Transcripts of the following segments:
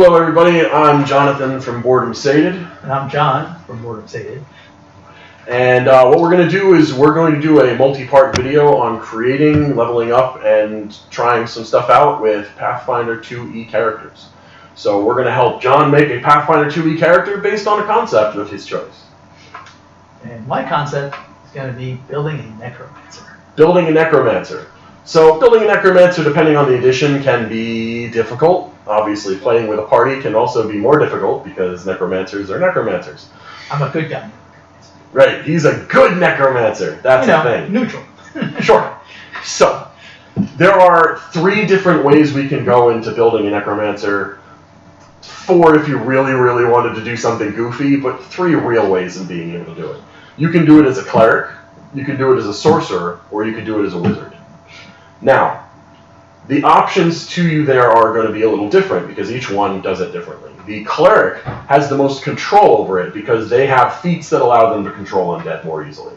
Hello everybody, I'm Jonathan from Boredom Sated. And I'm John from Boredom Sated. And what we're going to do is we're going to do a multi-part video on creating, leveling up, and trying some stuff out with Pathfinder 2e characters. So we're going to help John make a Pathfinder 2e character based on a concept of his choice. And my concept is going to be building a Necromancer. Building a Necromancer. So building a Necromancer, depending on the edition, can be difficult. Obviously, playing with a party can also be more difficult because Necromancers are Necromancers. I'm a good guy. Right, he's a good Necromancer. That's the thing. Neutral. Sure. So, there are 3 different ways we can go into building a Necromancer. 4 if you really, really wanted to do something goofy, but 3 real ways of being able to do it. You can do it as a cleric, you can do it as a sorcerer, or you can do it as a wizard. Now, the options to you there are going to be a little different because each one does it differently. The cleric has the most control over it because they have feats that allow them to control undead more easily.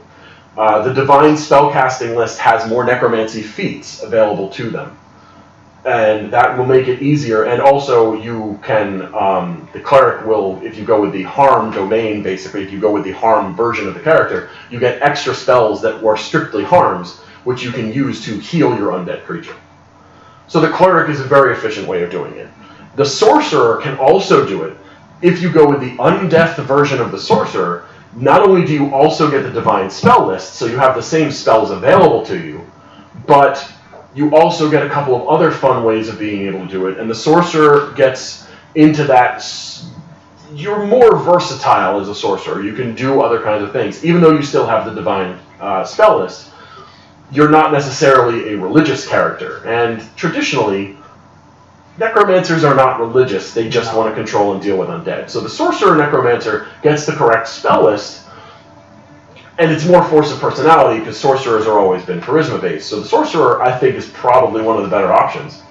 The divine spellcasting list has more necromancy feats available to them. And that will make it easier. And also you can, the cleric will, if you go with the harm domain, basically, if you go with the harm version of the character, you get extra spells that were strictly harms, which you can use to heal your undead creature. So the cleric is a very efficient way of doing it. The sorcerer can also do it. If you go with the undeath version of the sorcerer, not only do you also get the divine spell list, so you have the same spells available to you, but you also get a couple of other fun ways of being able to do it. And the sorcerer gets into that. You're more versatile as a sorcerer. You can do other kinds of things. Even though you still have the divine spell list, you're not necessarily a religious character. And traditionally, necromancers are not religious. They just want to control and deal with undead. So the sorcerer necromancer gets the correct spell list, and it's more force of personality because sorcerers are always been charisma-based. So the sorcerer, I think, is probably one of the better options.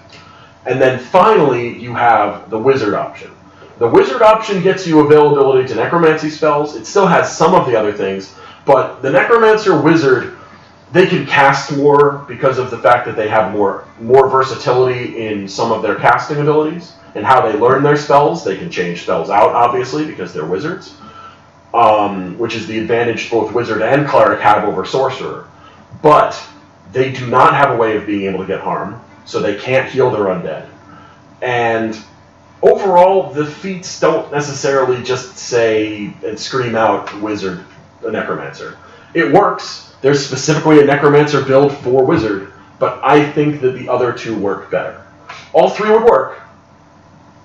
And then finally, you have the wizard option. The wizard option gets you availability to necromancy spells. It still has some of the other things, but the necromancer wizard, they can cast more because of the fact that they have more versatility in some of their casting abilities and how they learn their spells. They can change spells out, obviously, because they're wizards, which is the advantage both wizard and cleric have over sorcerer. But they do not have a way of being able to get harm, so they can't heal their undead. And overall, the feats don't necessarily just say and scream out wizard, a necromancer. It works. There's specifically a necromancer build for wizard, but I think that the other 2 work better. All 3 would work.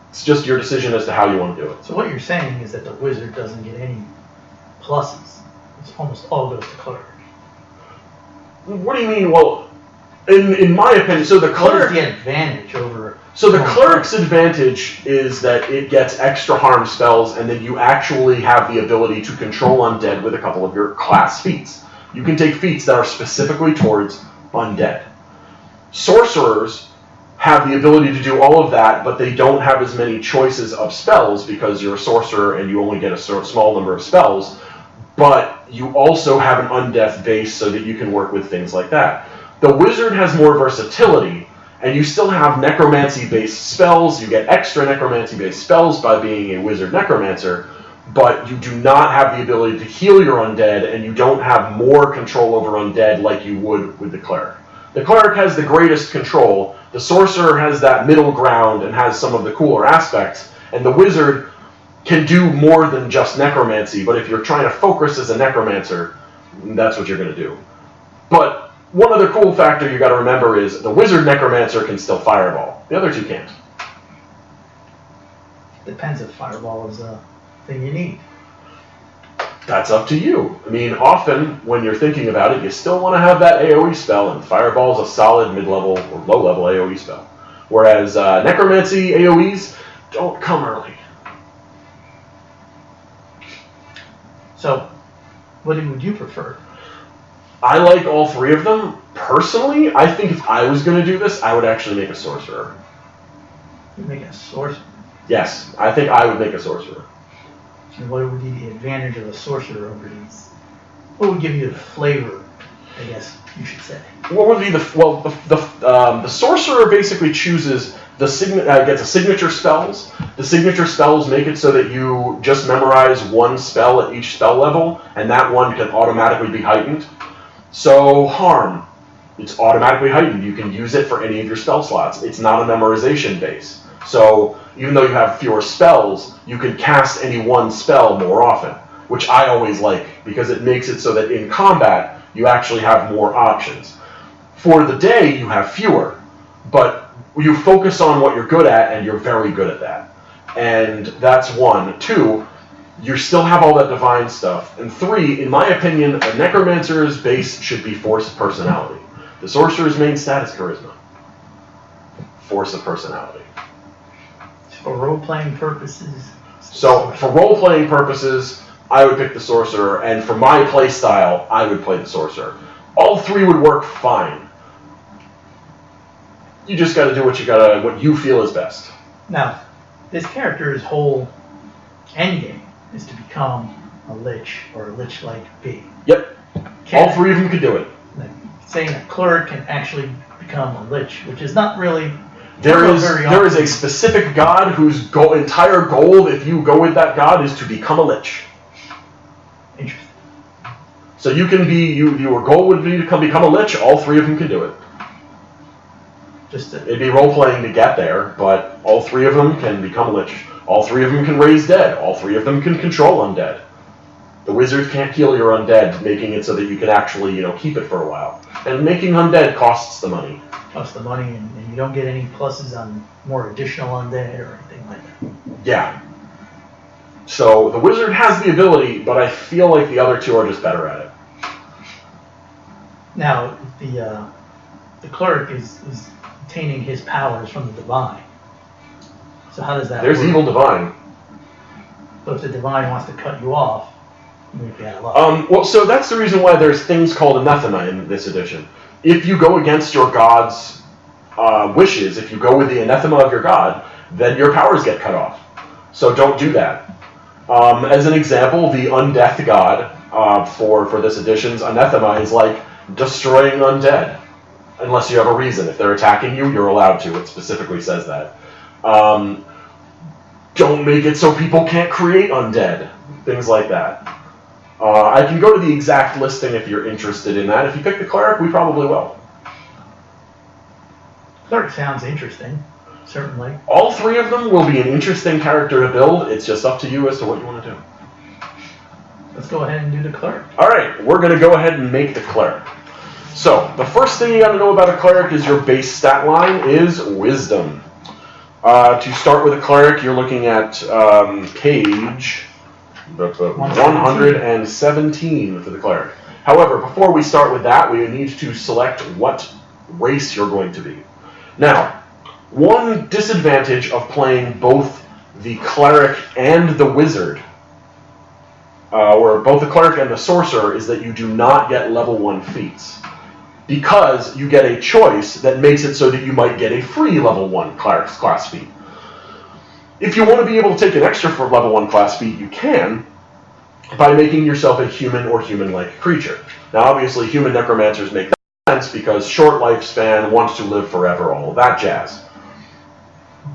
It's just your decision as to how you want to do it. So what you're saying is that the wizard doesn't get any pluses. It's almost all goes to cleric. What do you mean? Well, in my opinion, so the cleric... What is the advantage over... So the cleric's advantage is that it gets extra harm spells, and then you actually have the ability to control undead with a couple of your class feats. You can take feats that are specifically towards undead. Sorcerers have the ability to do all of that, but they don't have as many choices of spells because you're a sorcerer and you only get a small number of spells, but you also have an undeath base so that you can work with things like that. The wizard has more versatility, and you still have necromancy-based spells. You get extra necromancy-based spells by being a wizard necromancer, but you do not have the ability to heal your undead, and you don't have more control over undead like you would with the cleric. The cleric has the greatest control, the sorcerer has that middle ground and has some of the cooler aspects, and the wizard can do more than just necromancy, but if you're trying to focus as a necromancer, that's what you're going to do. But one other cool factor you got to remember is the wizard necromancer can still fireball. The other 2 can't. Depends if fireball is a thing you need. That's up to you. I mean, often when you're thinking about it, you still want to have that AoE spell, and fireball is a solid mid-level or low-level AoE spell. Whereas necromancy AoEs don't come early. So, what would you prefer? I like all 3 of them. Personally, I think if I was going to do this, I would actually make a sorcerer. You'd make a sorcerer? Yes, I think I would make a sorcerer. And what would be the advantage of a sorcerer over these? What would give you the flavor, I guess you should say? What would be the sorcerer basically chooses gets a signature spells. The signature spells make it so that you just memorize one spell at each spell level, and that one can automatically be heightened. So harm, it's automatically heightened. You can use it for any of your spell slots. It's not a memorization base. So even though you have fewer spells, you can cast any one spell more often, which I always like because it makes it so that in combat you actually have more options. For the day, you have fewer, but you focus on what you're good at, and you're very good at that. And that's 1. 2, you still have all that divine stuff. And 3, in my opinion, a necromancer's base should be force of personality. The sorcerer's main stat is charisma. Force of personality. For role-playing purposes. So for role-playing purposes, I would pick the sorcerer, and for my play style, I would play the sorcerer. All 3 would work fine. You just got to do what you feel is best. Now, this character's whole endgame is to become a lich or a lich-like being. Yep. All 3 of them could do it. Saying a cleric can actually become a lich, which is not really. There is a specific god whose entire goal, if you go with that god, is to become a lich. Interesting. So you can be your goal would be to become a lich. All 3 of them can do it. It'd be role playing to get there, but all 3 of them can become a lich. All 3 of them can raise dead. All 3 of them can control undead. The wizard can't heal your undead, making it so that you can actually keep it for a while. And making undead costs the money. Costs the money, and you don't get any pluses on more additional undead or anything like that. Yeah. So the wizard has the ability, but I feel like the other 2 are just better at it. Now, the cleric is obtaining his powers from the divine. So how does that There's work? evil divine. But if the divine wants to cut you off, you'd be out of luck. Well, so that's the reason why there's things called anathema in this edition. If you go against your god's wishes, if you go with the anathema of your god, then your powers get cut off. So don't do that. As an example, the undeath god for this edition's anathema is like destroying undead. Unless you have a reason. If they're attacking you, you're allowed to. It specifically says that. Don't make it so people can't create undead. Things like that. I can go to the exact listing if you're interested in that. If you pick the cleric, we probably will. Cleric sounds interesting, certainly. All 3 of them will be an interesting character to build. It's just up to you as to what you want to do. Let's go ahead and do the cleric. All right, we're going to go ahead and make the cleric. So, the first thing you got to know about a cleric is your base stat line is wisdom. To start with a cleric, you're looking at page 117 for the cleric. However, before we start with that, we need to select what race you're going to be. Now, one disadvantage of playing both the cleric and the wizard, or both the cleric and the sorcerer, is that you do not get level 1 feats. Because you get a choice that makes it so that you might get a free level 1 class feat. If you want to be able to take an extra for level 1 class feat, you can, by making yourself a human or human-like creature. Now, obviously, human necromancers make sense because short lifespan, wants to live forever, all of that jazz.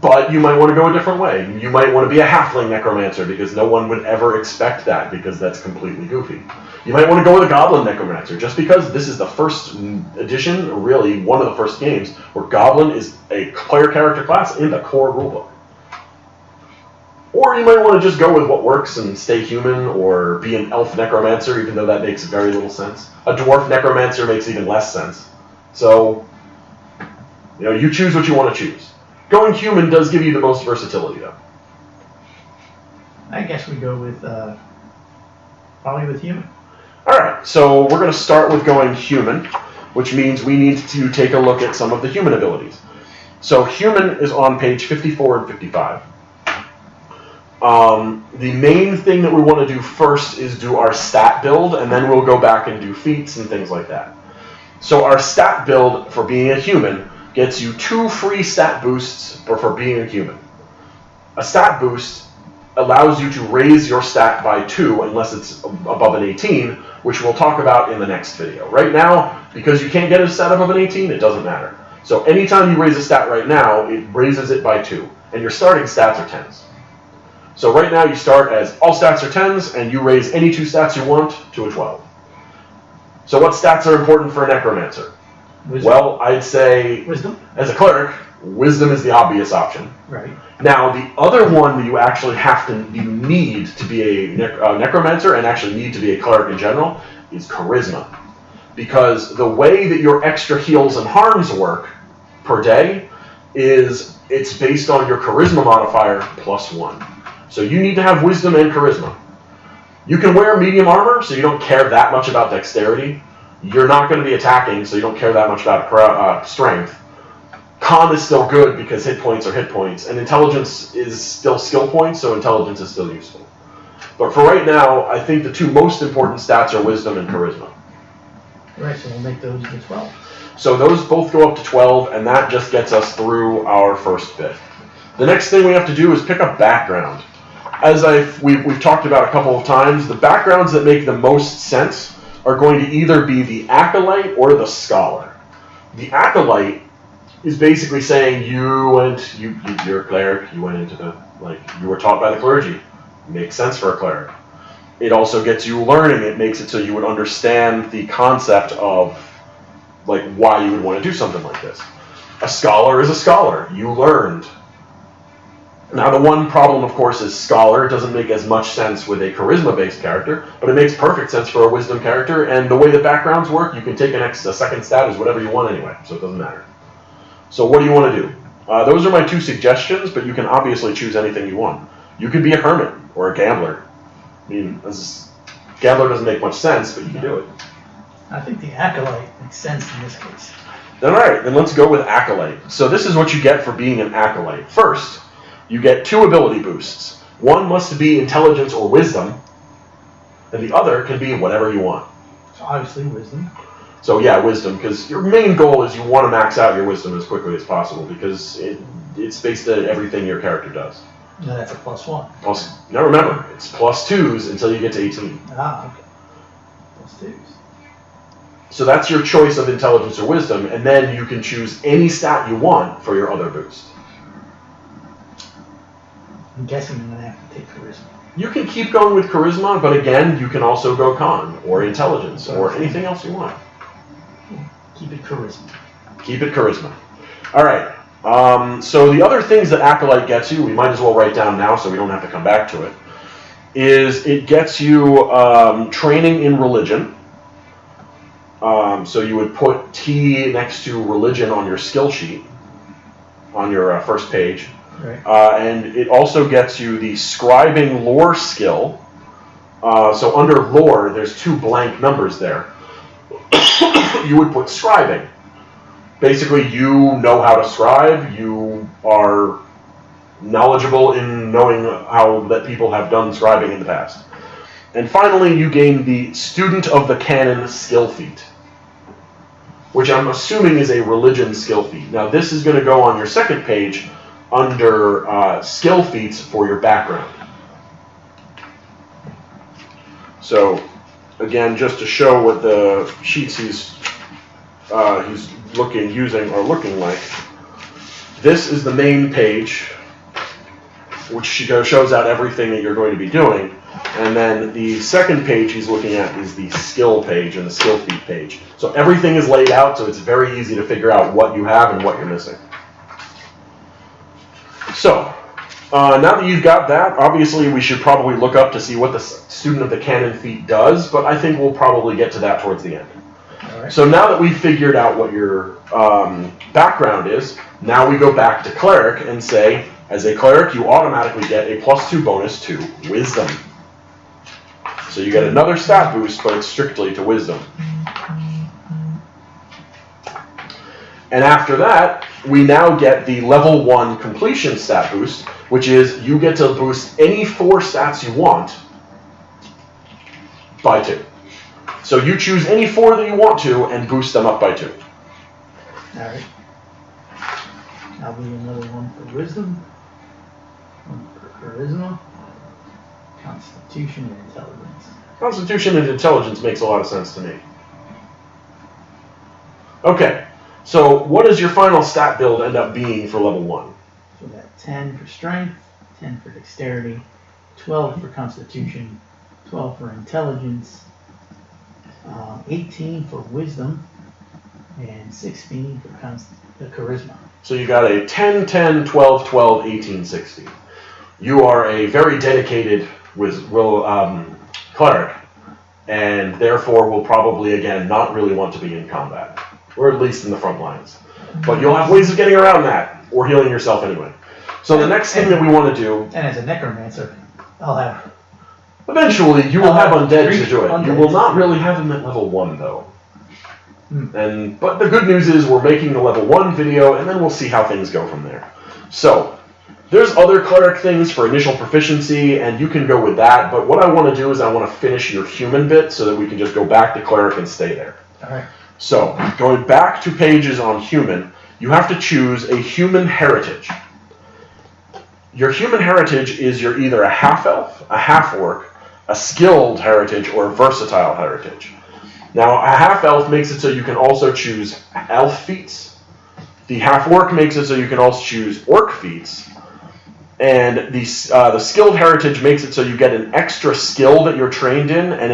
But you might want to go a different way. You might want to be a halfling necromancer because no one would ever expect that because that's completely goofy. You might want to go with a goblin necromancer just because this is the first edition, really one of the first games, where goblin is a player character class in the core rulebook. Or you might want to just go with what works and stay human, or be an elf necromancer, even though that makes very little sense. A dwarf necromancer makes even less sense. So, you choose what you want to choose. Going human does give you the most versatility, though. I guess we go with, probably with human. Alright, so we're going to start with going human, which means we need to take a look at some of the human abilities. So human is on page 54 and 55. The main thing that we want to do first is do our stat build, and then we'll go back and do feats and things like that. So our stat build for being a human gets you 2 free stat boosts for being a human. A stat boost allows you to raise your stat by 2 unless it's above an 18, which we'll talk about in the next video. Right now, because you can't get a stat above an 18, it doesn't matter. So anytime you raise a stat right now, it raises it by 2. And your starting stats are 10s. So right now you start as all stats are 10s, and you raise any 2 stats you want to a 12. So what stats are important for a Necromancer? Wisdom. Well, I'd say, Wisdom. As a cleric, Wisdom is the obvious option. Right. Now, the other one that you actually you need to be a Necromancer and actually need to be a cleric in general is Charisma. Because the way that your extra heals and harms work per day is it's based on your Charisma modifier plus 1. So you need to have Wisdom and Charisma. You can wear medium armor, so you don't care that much about dexterity. You're not going to be attacking, so you don't care that much about strength. Con is still good because hit points are hit points, and intelligence is still skill points, so intelligence is still useful. But for right now, I think the 2 most important stats are Wisdom and Charisma. Right, so we'll make those the 12. So those both go up to 12, and that just gets us through our first bit. The next thing we have to do is pick up background. As we've talked about a couple of times, the backgrounds that make the most sense are going to either be the Acolyte or the Scholar. The Acolyte is basically saying you're a cleric, you went into you were taught by the clergy. Makes sense for a cleric. It also gets you learning. It makes it so you would understand the concept of why you would want to do something like this. A scholar is a scholar. You learned. Now, the one problem, of course, is Scholar doesn't make as much sense with a charisma-based character, but it makes perfect sense for a wisdom character, and the way the backgrounds work, you can take a second stat as whatever you want anyway, so it doesn't matter. So what do you want to do? Those are my 2 suggestions, but you can obviously choose anything you want. You could be a hermit or a gambler. I mean, gambler doesn't make much sense, but you can do it. I think the Acolyte makes sense in this case. All right, then let's go with Acolyte. So this is what you get for being an Acolyte. First, you get 2 ability boosts. One must be intelligence or wisdom, and the other can be whatever you want. So obviously wisdom. So yeah, wisdom, because your main goal is you want to max out your wisdom as quickly as possible, because it's based on everything your character does. No, that's a plus 1. Now remember, it's plus 2s until you get to 18. Ah, okay. Plus 2s. So that's your choice of intelligence or wisdom, and then you can choose any stat you want for your other boost. I'm guessing I'm going to have to take charisma. You can keep going with charisma, but again, you can also go con, or intelligence, or anything else you want. Keep it charisma. Keep it charisma. All right. So the other things that Acolyte gets you, we might as well write down now so we don't have to come back to it, is it gets you training in religion. So you would put T next to religion on your skill sheet, on your first page. Right. And it also gets you the scribing lore skill. So under lore, there's 2 blank numbers there. You would put scribing. Basically, you know how to scribe. You are knowledgeable in knowing how that people have done scribing in the past. And finally, you gain the Student of the Canon skill feat, which I'm assuming is a religion skill feat. Now, this is going to go on your second page under skill feats for your background. So, again, just to show what the sheets he's looking like, this is the main page, which shows out everything that you're going to be doing. And then the second page he's looking at is the skill page and the skill feat page. So everything is laid out, so it's very easy to figure out what you have and what you're missing. So, now that you've got that, obviously we should probably look up to see what the Student of the Canon feat does, but I think we'll probably get to that towards the end. All right. So now that we've figured out what your background is, now we go back to Cleric and say, as a Cleric, you automatically get a +2 bonus to Wisdom. So you get another stat boost, but it's strictly to Wisdom. And after that, we now get the level 1 completion stat boost, which is you get to boost any 4 stats you want by 2. So you choose any 4 that you want to and boost them up by 2. Alright. That'll be another one for wisdom, one for charisma, constitution, and intelligence. Constitution and intelligence makes a lot of sense to me. Okay, So what does your final stat build end up being for level 1? So we got 10 for strength, 10 for dexterity, 12 for constitution, 12 for intelligence, 18 for wisdom, and 16 for charisma. So you got a 10, 10, 12, 12, 18, 16. You are a very dedicated cleric, and therefore will probably, again, not really want to be in combat, or at least in the front lines. But you'll have ways of getting around that, or healing yourself anyway. So the next thing that we want to do... And as a necromancer, I'll have... Eventually, you will have undead to do it. Undead. You will not really have them at level 1, though. But the good news is we're making the level 1 video, and then we'll see how things go from there. So, there's other cleric things for initial proficiency, and you can go with that, but what I want to do is I want to finish your human bit so that we can just go back to cleric and stay there. Alright. So, going back to pages on human, you have to choose a human heritage. Your human heritage is you're either a half-elf, a half-orc, a skilled heritage, or a versatile heritage. Now, a half-elf makes it so you can also choose elf feats. The half-orc makes it so you can also choose orc feats. And the skilled heritage makes it so you get an extra skill that you're trained in, and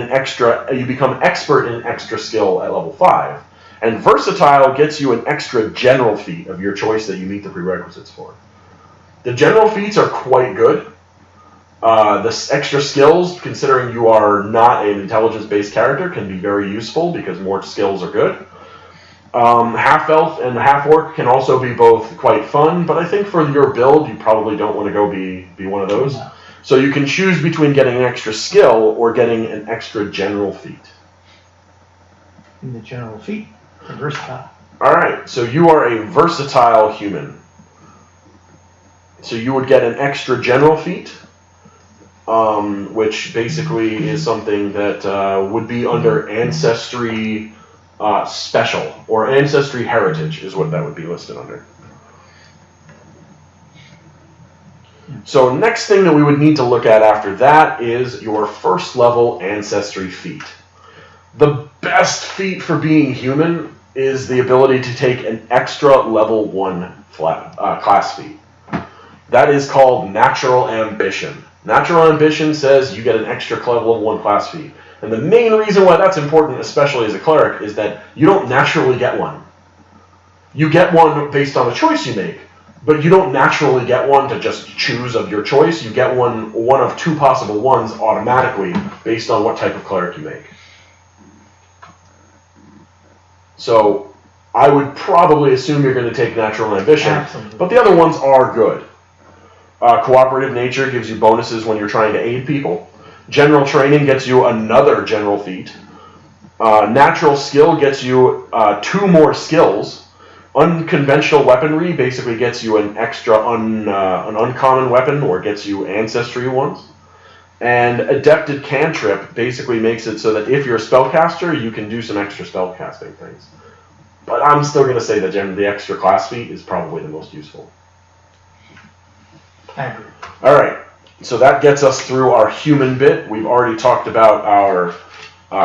you become expert in an extra skill at level 5. And versatile gets you an extra general feat of your choice that you meet the prerequisites for. The general feats are quite good. The extra skills, considering you are not an intelligence-based character, can be very useful because more skills are good. Half-elf and half-orc can also be both quite fun, but I think for your build, you probably don't want to go be one of those. No. So you can choose between getting an extra skill or getting an extra general feat. And the general feat, versatile. Alright, so you are a versatile human. So you would get an extra general feat, which basically is something that would be under ancestry special, or ancestry heritage is what that would be listed under. So next thing that we would need to look at after that is your first level ancestry feat. The best feat for being human is the ability to take an extra level 1 class feat. That is called natural ambition. Natural ambition says you get an extra level 1 class feat. And the main reason why that's important, especially as a cleric, is that you don't naturally get one. You get one based on the choice you make, but you don't naturally get one to just choose of your choice. You get one of 2 possible ones automatically based on what type of cleric you make. So I would probably assume you're going to take natural ambition, absolutely, but the other ones are good. Cooperative nature gives you bonuses when you're trying to aid people. General training gets you another general feat. Natural skill gets you 2 more skills. Unconventional weaponry basically gets you an extra an uncommon weapon, or gets you ancestry ones. And adepted cantrip basically makes it so that if you're a spellcaster, you can do some extra spellcasting things. But I'm still going to say that the extra class feat is probably the most useful. I agree. Alright, so that gets us through our human bit. We've already talked about our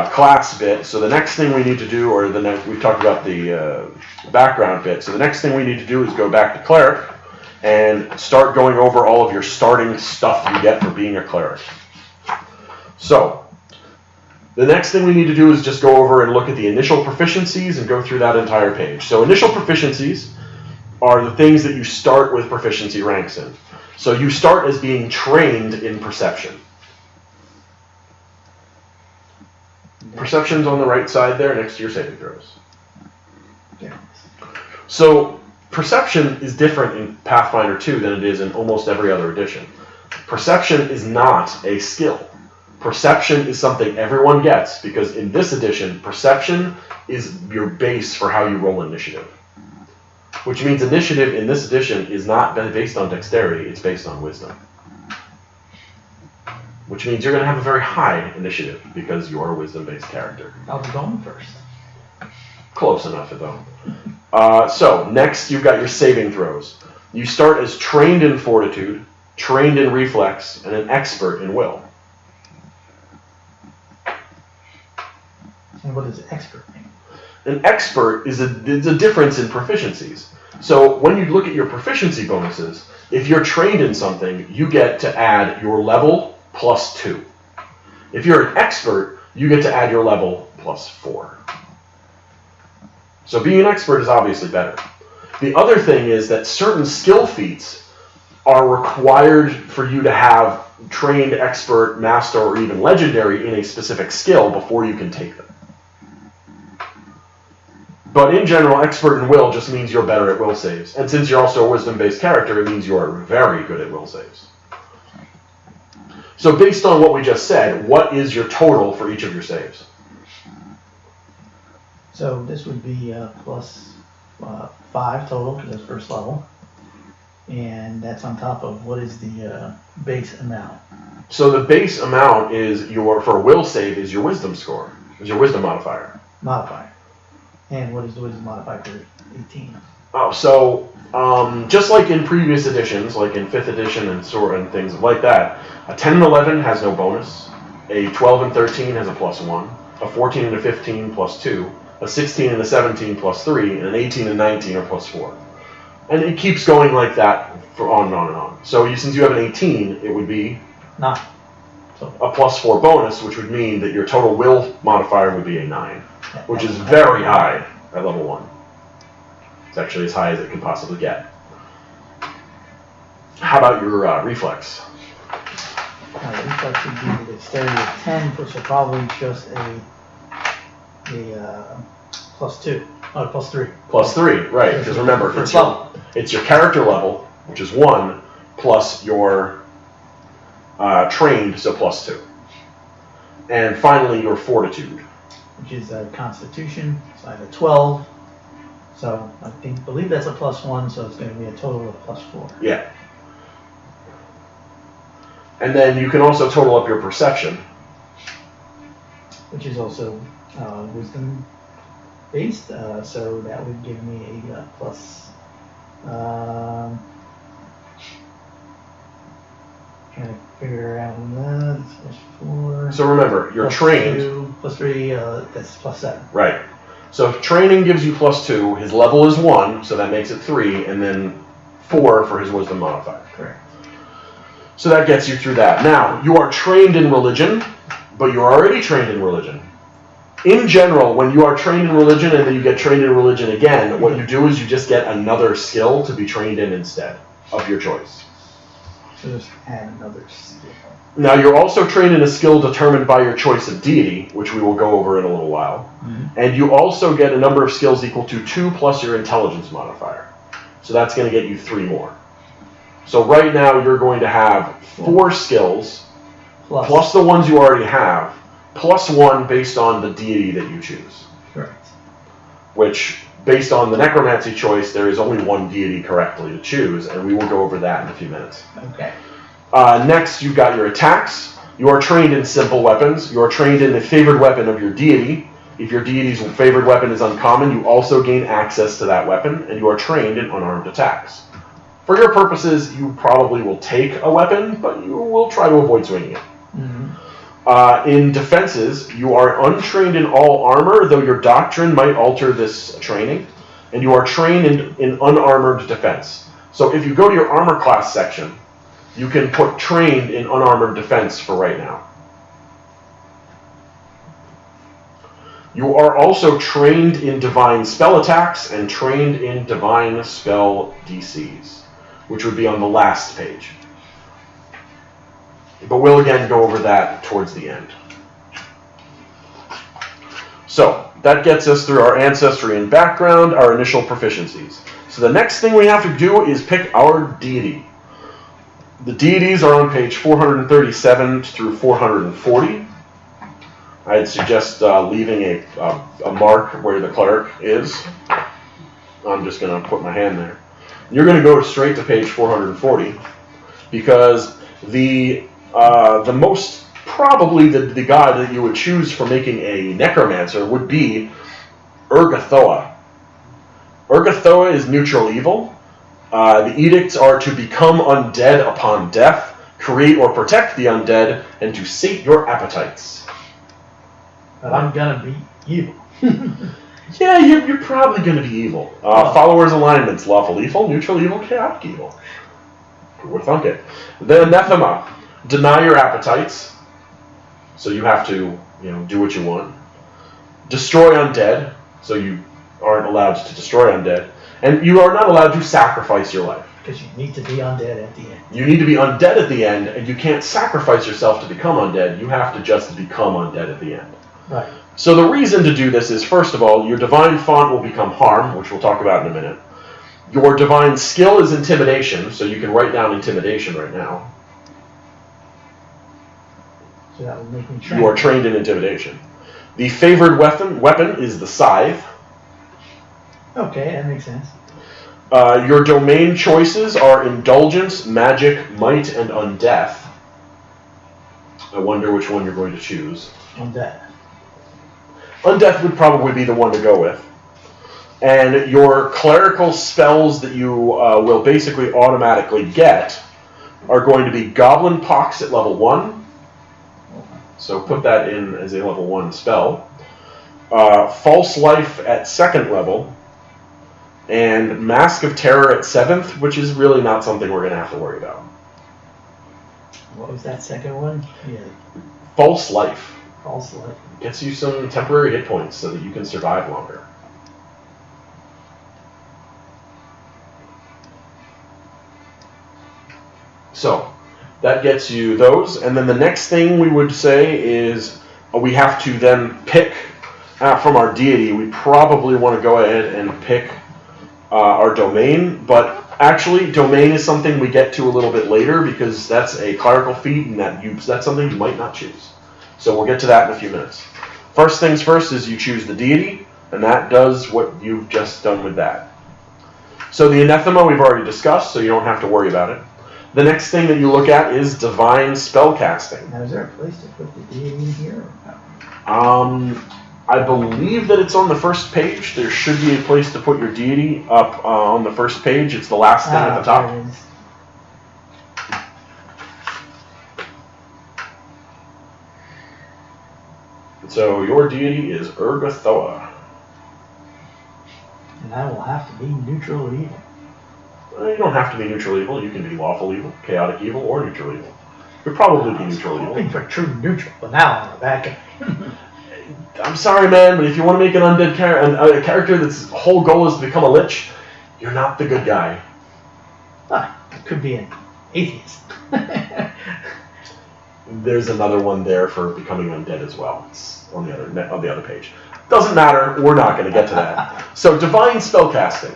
class bit, so the next thing we need to do, we've talked about the background bit, so the next thing we need to do is go back to cleric and start going over all of your starting stuff you get for being a cleric. So, the next thing we need to do is just go over and look at the initial proficiencies and go through that entire page. So initial proficiencies are the things that you start with proficiency ranks in. So you start as being trained in perception. Perception's on the right side there next to your saving throws. Yeah. So perception is different in Pathfinder 2 than it is in almost every other edition. Perception is not a skill. Perception is something everyone gets, because in this edition, perception is your base for how you roll initiative. Which means initiative in this edition is not based on dexterity, it's based on wisdom. Which means you're going to have a very high initiative, because you are a wisdom-based character. I'll be going first. Close enough, though. So, next you've got your saving throws. You start as trained in fortitude, trained in reflex, and an expert in will. And what does expert mean? An expert is a difference in proficiencies. So when you look at your proficiency bonuses, if you're trained in something, you get to add your level plus 2. If you're an expert, you get to add your level plus 4. So being an expert is obviously better. The other thing is that certain skill feats are required for you to have trained, expert, master, or even legendary in a specific skill before you can take them. But in general, expert in will just means you're better at will saves. And since you're also a wisdom-based character, it means you're very good at will saves. So based on what we just said, what is your total for each of your saves? So this would be plus 5 total because that's first level. And that's on top of what is the base amount? So the base amount is for a will save is your wisdom score, is your wisdom modifier. Modifier. And what is the wisdom modifier for 18? Oh, so just like in previous editions, like in 5th edition and things like that, a 10 and 11 has no bonus, a 12 and 13 has a plus 1, a 14 and a 15 plus 2, a 16 and a 17 plus 3, and an 18 and 19 are plus 4. And it keeps going like that for on and on and on. So since you have an 18, it would be 9. So a plus 4 bonus, which would mean that your total will modifier would be a 9. Which is very high at level 1. It's actually as high as it can possibly get. How about your reflex? Reflex would be the dexterity of 10, which is probably just a plus 2. Plus 3. Plus 3, right. Because remember, it's your character level, which is 1, plus your trained, so plus 2. And finally, your fortitude. Which is a constitution, so I have a 12. So I believe that's a plus 1, so it's going to be a total of plus 4. Yeah. And then you can also total up your perception. Which is also wisdom based, so that would give me a plus. Trying to figure out that. Plus 4. So remember, you're plus trained. 2, plus 3, that's plus 7. Right. So if training gives you plus 2, his level is 1, so that makes it 3, and then 4 for his wisdom modifier. Correct. So that gets you through that. Now, you are trained in religion, but you're already trained in religion. In general, when you are trained in religion and then you get trained in religion again, what you do is you just get another skill to be trained in instead of your choice. So just add another skill. Now, you're also trained in a skill determined by your choice of deity, which we will go over in a little while. Mm-hmm. And you also get a number of skills equal to 2 plus your intelligence modifier. So that's going to get you 3 more. So right now, you're going to have 4 skills, plus the ones you already have, plus 1 based on the deity that you choose. Correct. Which, based on the necromancy choice, there is only 1 deity correctly to choose, and we will go over that in a few minutes. Okay. Next, you've got your attacks. You are trained in simple weapons. You are trained in the favored weapon of your deity. If your deity's favored weapon is uncommon, you also gain access to that weapon, and you are trained in unarmed attacks. For your purposes, you probably will take a weapon, but you will try to avoid swinging it. Mm-hmm. In defenses, you are untrained in all armor, though your doctrine might alter this training, and you are trained in unarmored defense. So if you go to your armor class section, you can put trained in unarmored defense for right now. You are also trained in divine spell attacks and trained in divine spell DCs, which would be on the last page. But we'll again go over that towards the end. So that gets us through our ancestry and background, our initial proficiencies. So the next thing we have to do is pick our deity. The deities are on page 437 through 440. I'd suggest leaving a mark where the cleric is. I'm just going to put my hand there. You're going to go straight to page 440 because the most probably the god that you would choose for making a necromancer would be Urgathoa. Urgathoa is neutral evil. The edicts are to become undead upon death, create or protect the undead, and to sate your appetites. But I'm gonna beat you. Yeah, you're probably going to be evil. Followers' alignments: lawful evil, neutral evil, chaotic evil. Who would thunk it? The anathema: deny your appetites. So you have to, do what you want. Destroy undead. So you aren't allowed to destroy undead, and you are not allowed to sacrifice your life. Because you need to be undead at the end. You need to be undead at the end, and you can't sacrifice yourself to become undead. You have to just become undead at the end. Right. So the reason to do this is, first of all, your divine font will become harm, which we'll talk about in a minute. Your divine skill is intimidation, so you can write down intimidation right now. So that will make me trained. You are trained in intimidation. The favored weapon is the scythe. Okay, that makes sense. Your domain choices are indulgence, magic, might, and undeath. I wonder which one you're going to choose. Undeath. Undeath would probably be the one to go with. And your clerical spells that you will basically automatically get are going to be Goblin Pox at level 1. So put that in as a level 1 spell. False Life at 2nd level. And Mask of Terror at 7th, which is really not something we're going to have to worry about. What was that second one? Yeah. False Life. False Life. Gets you some temporary hit points so that you can survive longer. So, that gets you those. And then the next thing we would say is we have to then pick from our deity. We probably want to go ahead and pick our domain, but actually domain is something we get to a little bit later because that's a clerical feat and that's something you might not choose. So we'll get to that in a few minutes. First things first is you choose the deity, and that does what you've just done with that. So the anathema we've already discussed, so you don't have to worry about it. The next thing that you look at is divine spellcasting. Now, is there a place to put the deity in here? I believe that it's on the first page. There should be a place to put your deity up on the first page. It's the last thing at the top. There it is. So your deity is Urgathoa. And I will have to be neutral or evil. You don't have to be neutral evil. You can be lawful evil, chaotic evil, or neutral evil. You'll probably be neutral evil. Hoping for true neutral, but now I'm back. I'm sorry, man, but if you want to make an undead a character that's whole goal is to become a lich, you're not the good guy. It could be an atheist. There's another one there for becoming undead as well. It's on the other page. Doesn't matter. We're not going to get to that. So divine spellcasting.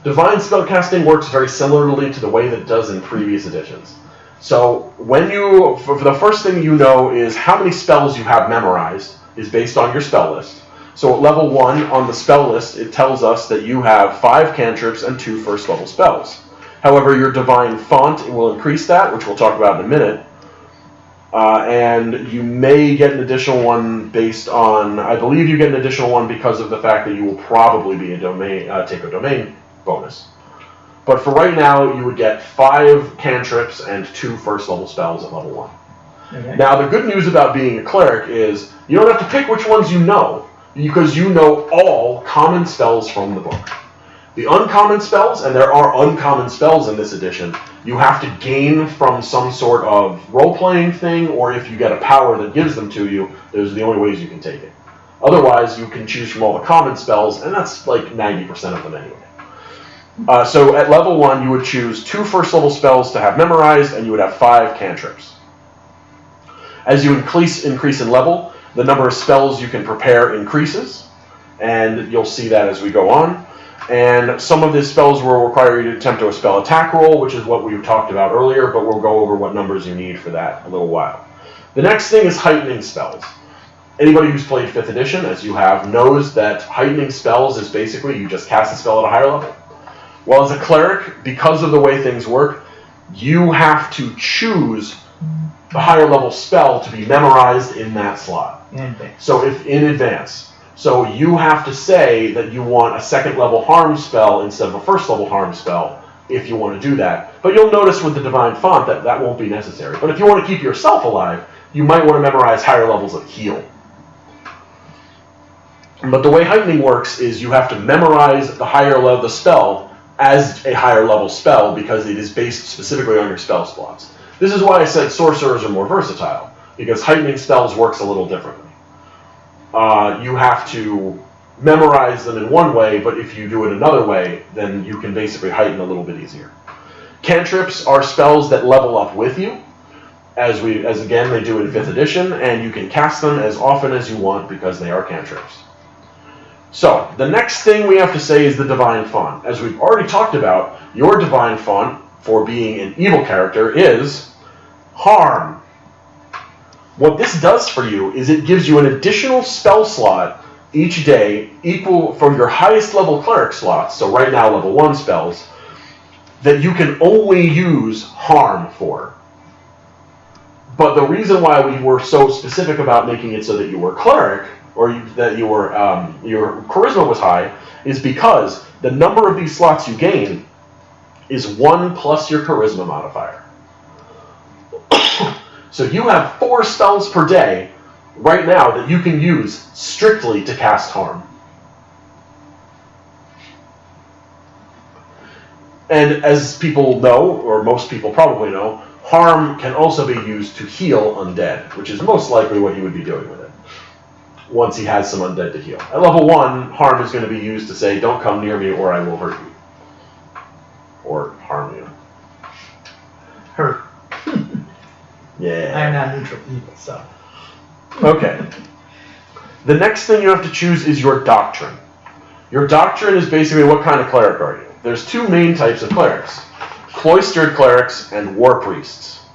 Divine spellcasting works very similarly to the way that it does in previous editions. So when for the first thing you know is how many spells you have memorized is based on your spell list. So at level 1 on the spell list, it tells us that you have 5 cantrips and 2 first level spells. However, your divine font will increase that, which we'll talk about in a minute. And you may get an additional one based on, I believe you get an additional one because of the fact that you will probably be take a domain bonus. But for right now, you would get 5 cantrips and 2 first level spells at level 1. Okay. Now, the good news about being a cleric is you don't have to pick which ones you know, because you know all common spells from the book. The uncommon spells, and there are uncommon spells in this edition, you have to gain from some sort of role-playing thing, or if you get a power that gives them to you, those are the only ways you can take it. Otherwise, you can choose from all the common spells, and that's like 90% of them anyway. So at level 1, you would choose 2 first level spells to have memorized, and you would have 5 cantrips. As you increase in level, the number of spells you can prepare increases, and you'll see that as we go on. And some of these spells will require you to attempt a spell attack roll, which is what we've talked about earlier, but we'll go over what numbers you need for that a little while. The next thing is heightening spells. Anybody who's played 5th edition, as you have, knows that heightening spells is basically you just cast a spell at a higher level. Well, as a cleric, because of the way things work, you have to choose the higher level spell to be memorized in that slot. In advance. So if in advance. So you have to say that you want a 2nd level harm spell instead of a 1st level harm spell if you want to do that. But you'll notice with the divine font that that won't be necessary. But if you want to keep yourself alive, you might want to memorize higher levels of heal. But the way heightening works is you have to memorize the higher level of the spell as a higher level spell because it is based specifically on your spell slots. This is why I said sorcerers are more versatile, because heightening spells works a little differently. You have to memorize them in one way, but if you do it another way, then you can basically heighten a little bit easier. Cantrips are spells that level up with you, as again they do in 5th edition, and you can cast them as often as you want because they are cantrips. So, the next thing we have to say is the Divine Font. As we've already talked about, your Divine Font, for being an evil character, is Harm. What this does for you is it gives you an additional spell slot each day equal from your highest level cleric slots, so right now level 1 spells, that you can only use Harm for. But the reason why we were so specific about making it so that you were cleric, or that you were your charisma was high, is because the number of these slots you gain is 1 plus your charisma modifier. So you have 4 spells per day right now that you can use strictly to cast Harm. And as people know, or most people probably know, Harm can also be used to heal undead, which is most likely what he would be doing with it, once he has some undead to heal. At level 1, Harm is going to be used to say, don't come near me or I will hurt you. Or harm you. Hurt. Yeah. I am not neutral evil, so. Okay. The next thing you have to choose is your doctrine. Your doctrine is basically what kind of cleric are you? There's 2 main types of clerics. Cloistered clerics and war priests.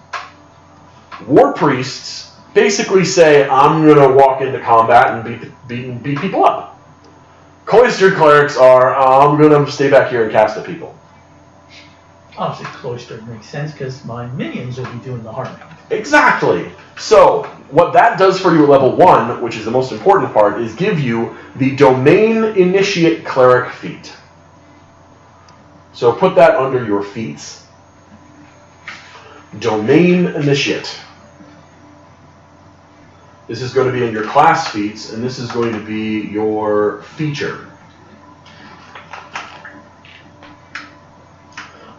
War priests basically say, I'm going to walk into combat and beat people up. Cloistered clerics are, I'm going to stay back here and cast at people. Obviously, cloistered makes sense because my minions will be doing the harming. Exactly. So, what that does for you at level 1, which is the most important part, is give you the Domain Initiate Cleric feat. So put that under your feats. Domain Initiate. This is going to be in your class feats, and this is going to be your feature.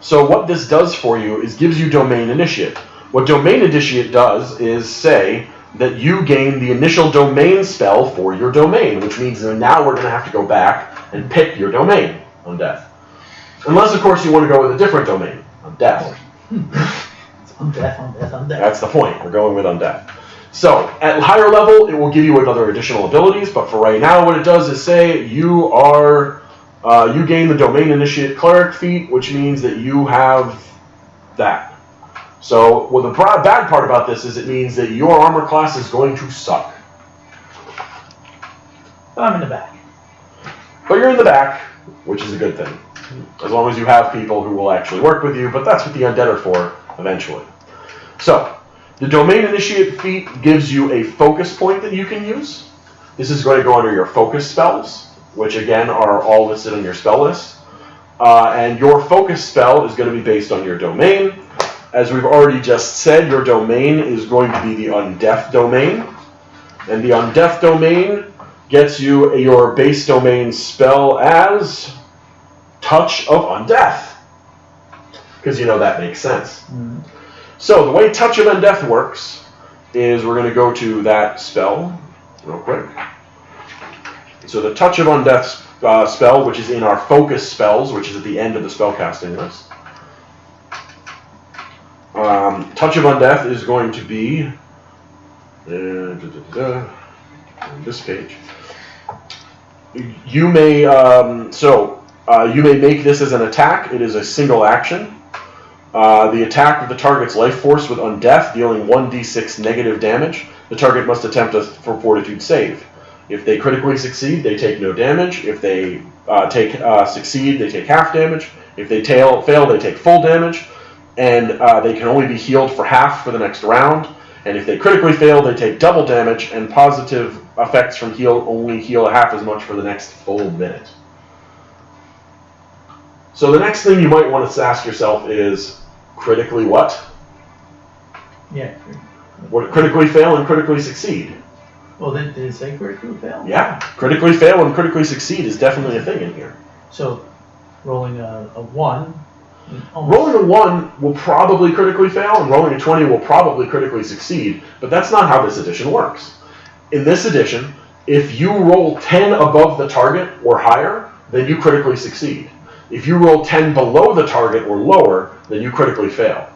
So what this does for you is gives you Domain Initiate. What Domain Initiate does is say that you gain the initial domain spell for your domain, which means that now we're going to have to go back and pick your domain on death. Unless, of course, you want to go with a different domain, on death. It's on death. That's the point. We're going with undeath. So, at higher level, it will give you another additional abilities, but for right now, what it does is say you gain the Domain Initiate Cleric feat, which means that you have that. So, well, the bad part about this is it means that your armor class is going to suck. I'm in the back. But you're in the back, which is a good thing. As long as you have people who will actually work with you, but that's what the undead are for, eventually. So, the Domain Initiate feat gives you a focus point that you can use. This is going to go under your focus spells, which again are all listed on your spell list. And your focus spell is going to be based on your domain. As we've already just said, your domain is going to be the Undeath domain. And the Undeath domain gets you your base domain spell as Touch of Undeath. Because you know that makes sense. Mm-hmm. So the way Touch of Undeath works is we're going to go to that spell real quick. So the Touch of Undeath spell, which is in our focus spells, which is at the end of the spellcasting list. Touch of Undeath is going to be on this page. You may you may make this as an attack. It is a single action. The attack of the target's life force with Undeath, dealing 1d6 negative damage. The target must attempt a Fortitude save. If they critically succeed, they take no damage. If they succeed, they take half damage. If they fail, they take full damage. And they can only be healed for half for the next round. And if they critically fail, they take double damage. And positive effects from heal only heal half as much for the next full minute. So the next thing you might want to ask yourself is, critically what? Yeah. What critically fail and critically succeed? Well, did it say critically fail? Yeah, critically fail and critically succeed is definitely a thing in here. So, rolling a 1. Rolling a 1 will probably critically fail, and rolling a 20 will probably critically succeed, but that's not how this edition works. In this edition, if you roll 10 above the target or higher, then you critically succeed. If you roll 10 below the target or lower, then you critically fail.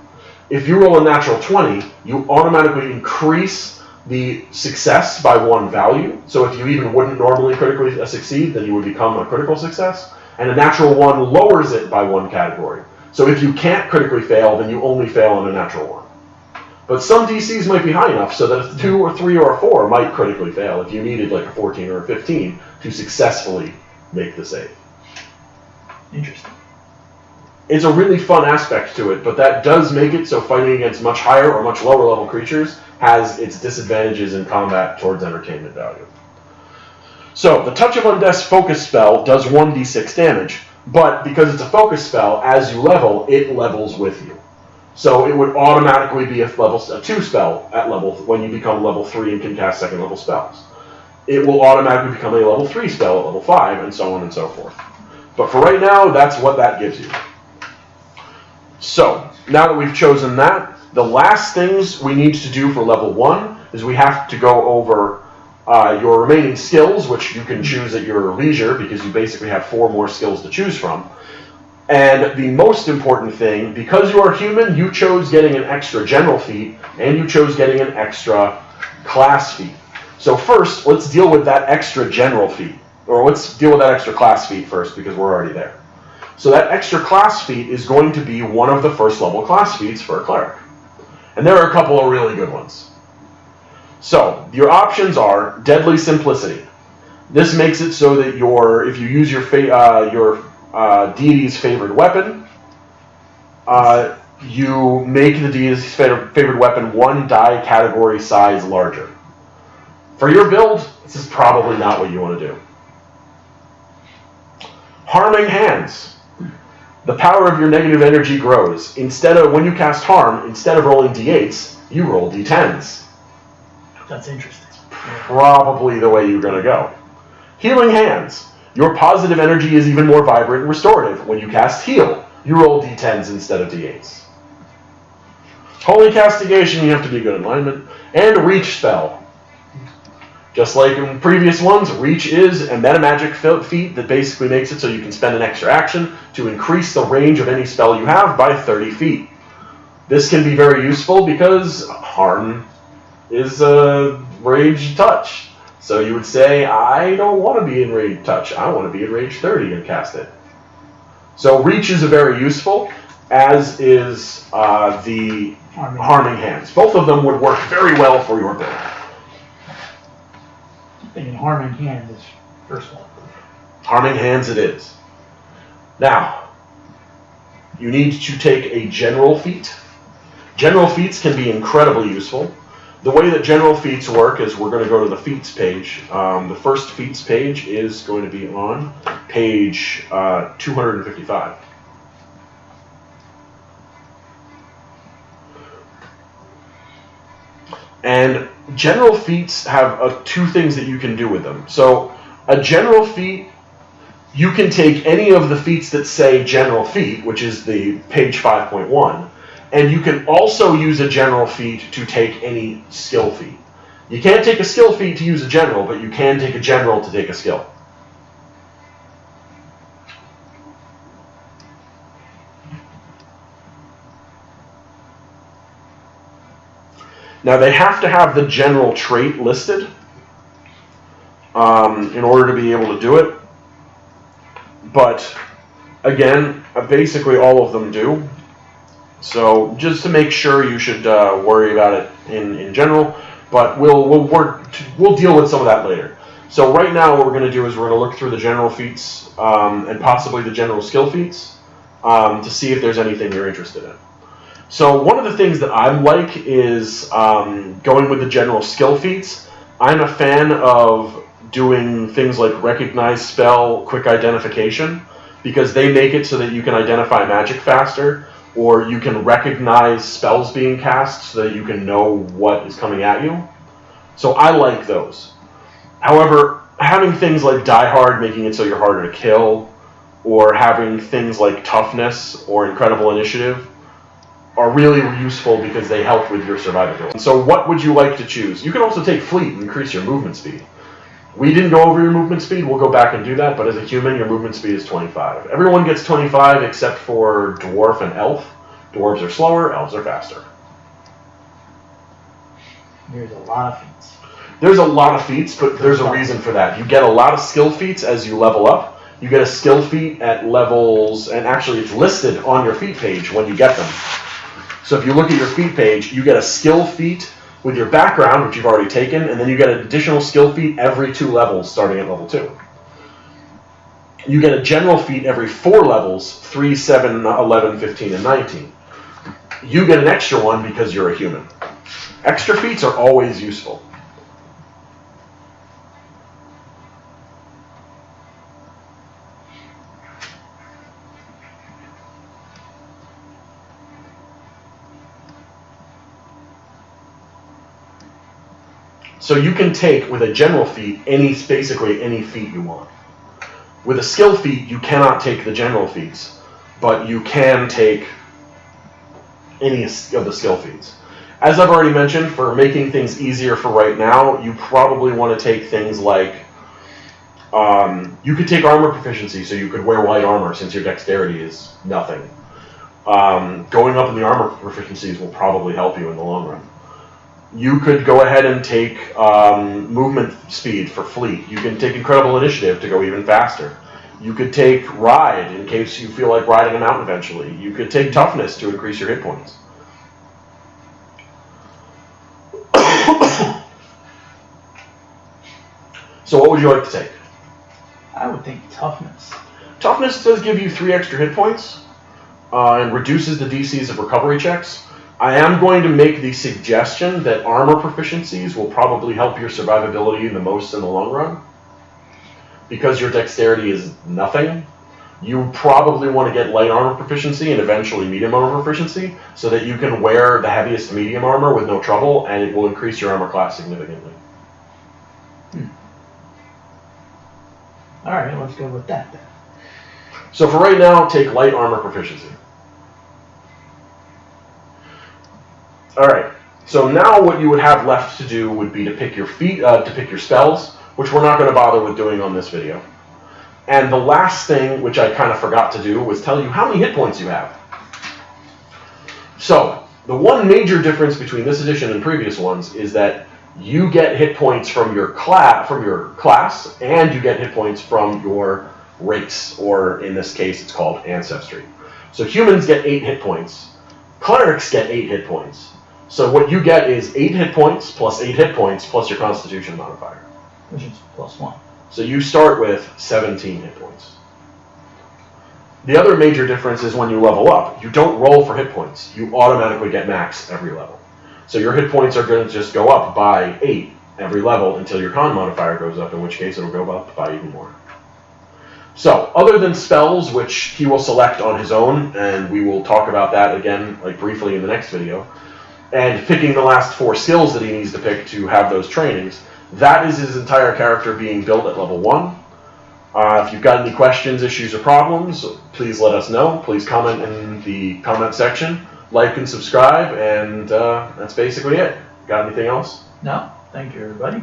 If you roll a natural 20, you automatically increase the success by 1 value. So if you even wouldn't normally critically succeed, then you would become a critical success. And a natural 1 lowers it by 1 category. So if you can't critically fail, then you only fail on a natural 1. But some DCs might be high enough so that a 2 or 3 or a 4 might critically fail if you needed like a 14 or a 15 to successfully make the save. Interesting. It's a really fun aspect to it, but that does make it so fighting against much higher or much lower level creatures has its disadvantages in combat towards entertainment value. So, the Touch of Undeath's focus spell does 1d6 damage, but because it's a focus spell, as you level, it levels with you. So it would automatically be a 2 spell at level when you become level 3 and can cast second level spells. It will automatically become a level 3 spell at level 5, and so on and so forth. But for right now, that's what that gives you. So, now that we've chosen that, the last things we need to do for level 1 is we have to go over your remaining skills, which you can choose at your leisure, because you basically have 4 more skills to choose from. And the most important thing, because you are human, you chose getting an extra general feat, and you chose getting an extra class feat. So first, let's deal with that extra general feat. Or let's deal with that extra class feat first, because we're already there. So that extra class feat is going to be one of the first level class feats for a cleric. And there are a couple of really good ones. So, your options are Deadly Simplicity. This makes it so that if you use your deity's favored weapon, you make the deity's favored weapon 1 die category size larger. For your build, this is probably not what you want to do. Harming Hands. The power of your negative energy grows. When you cast Harm, instead of rolling d8s, you roll d10s. That's interesting. Probably the way you're going to go. Healing Hands. Your positive energy is even more vibrant and restorative. When you cast Heal, you roll d10s instead of d8s. Holy Castigation, you have to be good in alignment. And Reach Spell. Just like in previous ones, Reach is a metamagic feat that basically makes it so you can spend an extra action to increase the range of any spell you have by 30 feet. This can be very useful because Harm is a Rage Touch. So you would say, I don't want to be in Rage Touch. I want to be in Rage 30 and cast it. So Reach is very useful, as is the Harming Hands. Both of them would work very well for your build. Thinking Harming Hands is first one. Harming Hands it is. Now, you need to take a general feat. General feats can be incredibly useful. The way that general feats work is we're going to go to the feats page. The first feats page is going to be on page 255. And general feats have 2 things that you can do with them. So a general feat, you can take any of the feats that say general feat, which is the page 5.1, and you can also use a general feat to take any skill feat. You can't take a skill feat to use a general, but you can take a general to take a skill. Now they have to have the general trait listed in order to be able to do it. But again, basically all of them do. So just to make sure, you should worry about it in general. But we'll deal with some of that later. So right now, what we're going to do is we're going to look through the general feats and possibly the general skill feats to see if there's anything you're interested in. So one of the things that I like is going with the general skill feats. I'm a fan of doing things like recognize spell, quick identification, because they make it so that you can identify magic faster, or you can recognize spells being cast so that you can know what is coming at you. So I like those. However, having things like Die Hard making it so you're harder to kill, or having things like Toughness or Incredible Initiative are really useful because they help with your survivability. So what would you like to choose? You can also take Fleet and increase your movement speed. We didn't go over your movement speed, we'll go back and do that, but as a human, your movement speed is 25. Everyone gets 25 except for Dwarf and Elf. Dwarves are slower, Elves are faster. There's a lot of feats. There's a lot of feats, but there's a reason for that. You get a lot of skill feats as you level up. You get a skill feat at levels, and actually it's listed on your feat page when you get them. So if you look at your feat page, you get a skill feat with your background, which you've already taken, and then you get an additional skill feat every 2 levels starting at level 2. You get a general feat every 4 levels, 3, 7, 11, 15, and 19. You get an extra one because you're a human. Extra feats are always useful. So you can take, with a general feat, basically any feat you want. With a skill feat, you cannot take the general feats, but you can take any of the skill feats. As I've already mentioned, for making things easier for right now, you probably want to take things like, you could take armor proficiency, so you could wear light armor since your dexterity is nothing. Going up in the armor proficiencies will probably help you in the long run. You could go ahead and take movement speed for Fleet. You can take Incredible Initiative to go even faster. You could take Ride in case you feel like riding a mountain eventually. You could take Toughness to increase your hit points. So what would you like to take? I would think Toughness. Toughness does give you 3 extra hit points and reduces the DCs of recovery checks. I am going to make the suggestion that armor proficiencies will probably help your survivability the most in the long run. Because your dexterity is nothing, you probably want to get light armor proficiency and eventually medium armor proficiency so that you can wear the heaviest medium armor with no trouble, and it will increase your armor class significantly. Alright, let's go with that then. So for right now, take light armor proficiency. Alright, so now what you would have left to do would be to pick your pick your spells, which we're not going to bother with doing on this video. And the last thing, which I kind of forgot to do, was tell you how many hit points you have. So, the one major difference between this edition and previous ones is that you get hit points from your class, and you get hit points from your race, or in this case, it's called ancestry. So humans get 8 hit points. Clerics get 8 hit points. So what you get is 8 hit points plus 8 hit points plus your Constitution modifier. Which is +1. So you start with 17 hit points. The other major difference is when you level up, you don't roll for hit points. You automatically get max every level. So your hit points are going to just go up by 8 every level until your con modifier goes up, in which case it'll go up by even more. So, other than spells, which he will select on his own, and we will talk about that again, like briefly in the next video, and picking the last 4 skills that he needs to pick to have those trainings, that is his entire character being built at level 1. If you've got any questions, issues, or problems, please let us know. Please comment in the comment section, like and subscribe, and that's basically it. Got anything else? No, thank you everybody.